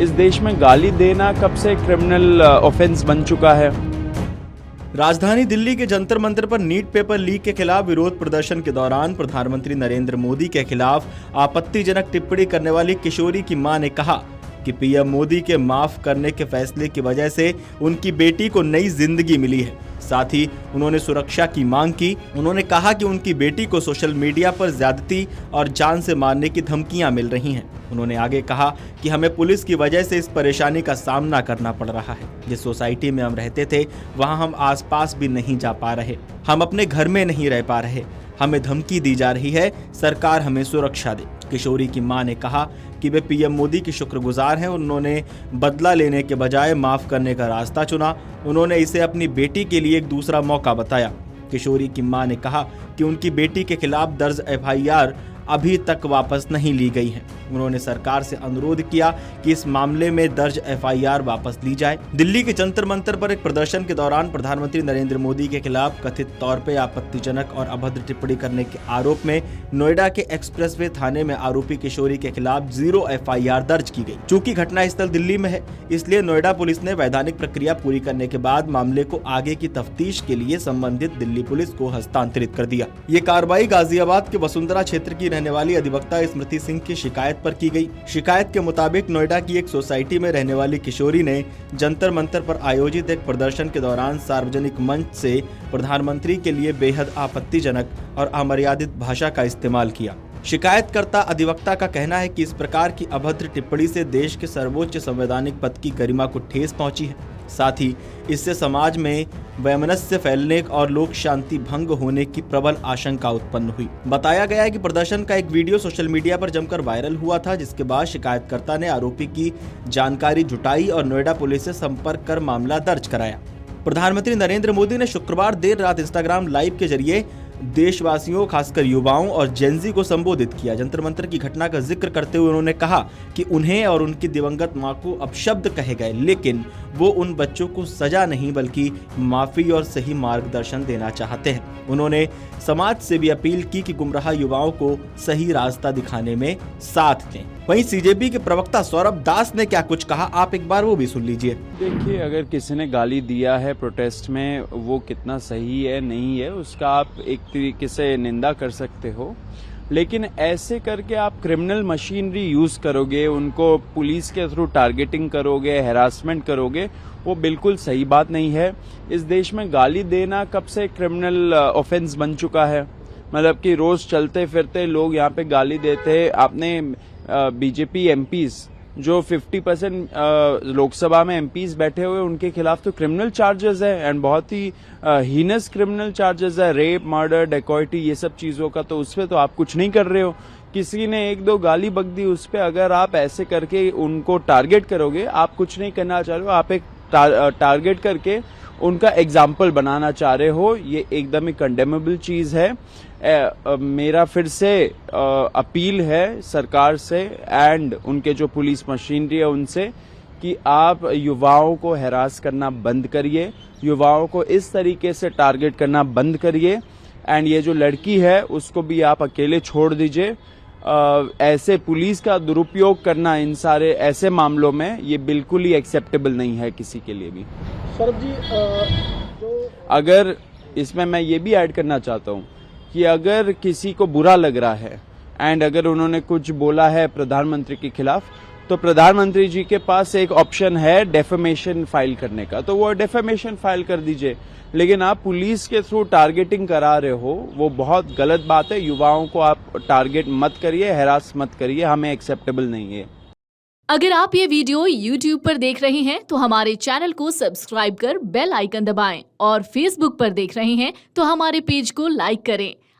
इस देश में गाली देना कब से क्रिमिनल ऑफेंस बन चुका है। राजधानी दिल्ली के जंतर मंतर पर नीट पेपर लीक के खिलाफ विरोध प्रदर्शन के दौरान प्रधानमंत्री नरेंद्र मोदी के खिलाफ आपत्तिजनक टिप्पणी करने वाली किशोरी की मां ने कहा कि पीएम मोदी के माफ करने के फैसले की वजह से उनकी बेटी को नई जिंदगी मिली है। साथ ही उन्होंने सुरक्षा की मांग की। उन्होंने कहा कि उनकी बेटी को सोशल मीडिया पर ज्यादती और जान से मारने की धमकियां मिल रही हैं। उन्होंने आगे कहा कि हमें पुलिस की वजह से इस परेशानी का सामना करना पड़ रहा है। जिस सोसाइटी में हम रहते थे वहां हम आसपास भी नहीं जा पा रहे, हम अपने घर में नहीं रह पा रहे, हमें धमकी दी जा रही है, सरकार हमें सुरक्षा दे। किशोरी की मां ने कहा कि वे पीएम मोदी की शुक्रगुजार हैं। उन्होंने बदला लेने के बजाय माफ करने का रास्ता चुना। उन्होंने इसे अपनी बेटी के लिए एक दूसरा मौका बताया। किशोरी की मां ने कहा कि उनकी बेटी के खिलाफ दर्ज एफआईआर अभी तक वापस नहीं ली गई है। उन्होंने सरकार से अनुरोध किया कि इस मामले में दर्ज एफआईआर वापस ली जाए। दिल्ली के जंतर मंतर पर एक प्रदर्शन के दौरान प्रधानमंत्री नरेंद्र मोदी के खिलाफ कथित तौर पर आपत्तिजनक और अभद्र टिप्पणी करने के आरोप में नोएडा के एक्सप्रेसवे थाने में आरोपी किशोरी के खिलाफ 0 एफआईआर दर्ज की गई। चूंकि घटनास्थल दिल्ली में है, इसलिए नोएडा पुलिस ने वैधानिक प्रक्रिया पूरी करने के बाद मामले को आगे की तफ्तीश के लिए संबंधित दिल्ली पुलिस को हस्तांतरित कर दिया। ये कार्रवाई गाजियाबाद के वसुंधरा क्षेत्र की रहने वाली अधिवक्ता स्मृति सिंह की शिकायत पर की गई। शिकायत के मुताबिक नोएडा की एक सोसाइटी में रहने वाली किशोरी ने जंतर मंतर पर आयोजित एक प्रदर्शन के दौरान सार्वजनिक मंच से प्रधानमंत्री के लिए बेहद आपत्तिजनक और अमर्यादित भाषा का इस्तेमाल किया। शिकायतकर्ता अधिवक्ता का कहना है कि इस प्रकार की अभद्र टिप्पणी से देश के सर्वोच्च संवैधानिक पद की गरिमा को ठेस पहुंची है। साथ ही इससे समाज में वैमनस्य फैलने और लोक शांति भंग होने की प्रबल आशंका उत्पन्न हुई। बताया गया है कि प्रदर्शन का एक वीडियो सोशल मीडिया पर जमकर वायरल हुआ था, जिसके बाद शिकायतकर्ता ने आरोपी की जानकारी जुटाई और नोएडा पुलिस से संपर्क कर मामला दर्ज कराया। प्रधानमंत्री नरेंद्र मोदी ने शुक्रवार देर रात इंस्टाग्राम लाइव के जरिए देशवासियों, खासकर युवाओं और जेनजी को संबोधित किया। जंतर मंतर की घटना का जिक्र करते हुए उन्होंने कहा कि उन्हें और उनकी दिवंगत मां को अपशब्द कहे गए, लेकिन वो उन बच्चों को सजा नहीं बल्कि माफी और सही मार्गदर्शन देना चाहते हैं। उन्होंने समाज से भी अपील की कि गुमराह युवाओं को सही रास्ता दिखाने में साथ दें। वहीं सीजेपी के प्रवक्ता सौरभ दास ने क्या कुछ कहा, आप एक बार वो भी सुन लीजिए। देखिए, अगर किसी ने गाली दिया है प्रोटेस्ट में, वो कितना सही है नहीं है उसका आप एक तरीके से निंदा कर सकते हो, लेकिन ऐसे करके आप क्रिमिनल मशीनरी यूज करोगे, उनको पुलिस के थ्रू टारगेटिंग करोगे, हैरासमेंट करोगे, वो बिल्कुल सही बात नहीं है। इस देश में गाली देना कब से क्रिमिनल ऑफेंस बन चुका है। मतलब कि रोज चलते फिरते लोग यहाँ पे गाली देते। आपने बीजेपी एमपीज जो 50% लोकसभा में एमपीज बैठे हुए, उनके खिलाफ तो क्रिमिनल चार्जेस है एंड बहुत ही हीनस क्रिमिनल चार्जेस है, रेप, मर्डर, डेकॉइटी, ये सब चीजों का। तो उस पे तो आप कुछ नहीं कर रहे हो। किसी ने 1-2 गाली बक दी, उस पे अगर आप ऐसे करके उनको टारगेट करोगे, आप कुछ नहीं करना चाह रहे हो, आप एक टारगेट करके उनका एग्जाम्पल बनाना चाह रहे हो। ये एकदम ही कंडेमेबल चीज है। मेरा फिर से अपील है सरकार से एंड उनके जो पुलिस मशीनरी है उनसे कि आप युवाओं को हैरास करना बंद करिए, युवाओं को इस तरीके से टारगेट करना बंद करिए एंड ये जो लड़की है उसको भी आप अकेले छोड़ दीजिए। ऐसे पुलिस का दुरुपयोग करना इन सारे ऐसे मामलों में ये बिल्कुल ही एक्सेप्टेबल नहीं है किसी के लिए भी। सौरभ जी, अगर इसमें मैं ये भी ऐड करना चाहता हूँ कि अगर किसी को बुरा लग रहा है एंड अगर उन्होंने कुछ बोला है प्रधानमंत्री के खिलाफ, तो प्रधानमंत्री जी के पास एक ऑप्शन है डेफेमेशन फाइल करने का, तो वो डेफेमेशन फाइल कर दीजिए। लेकिन आप पुलिस के थ्रू टारगेटिंग करा रहे हो, वो बहुत गलत बात है। युवाओं को आप टारगेट मत करिए, हैरास मत करिए, हमें एक्सेप्टेबल नहीं है। अगर आप ये वीडियो YouTube पर देख रहे हैं तो हमारे चैनल को सब्सक्राइब कर बेल आइकन दबाएं और Facebook पर देख रहे हैं तो हमारे पेज को लाइक करें।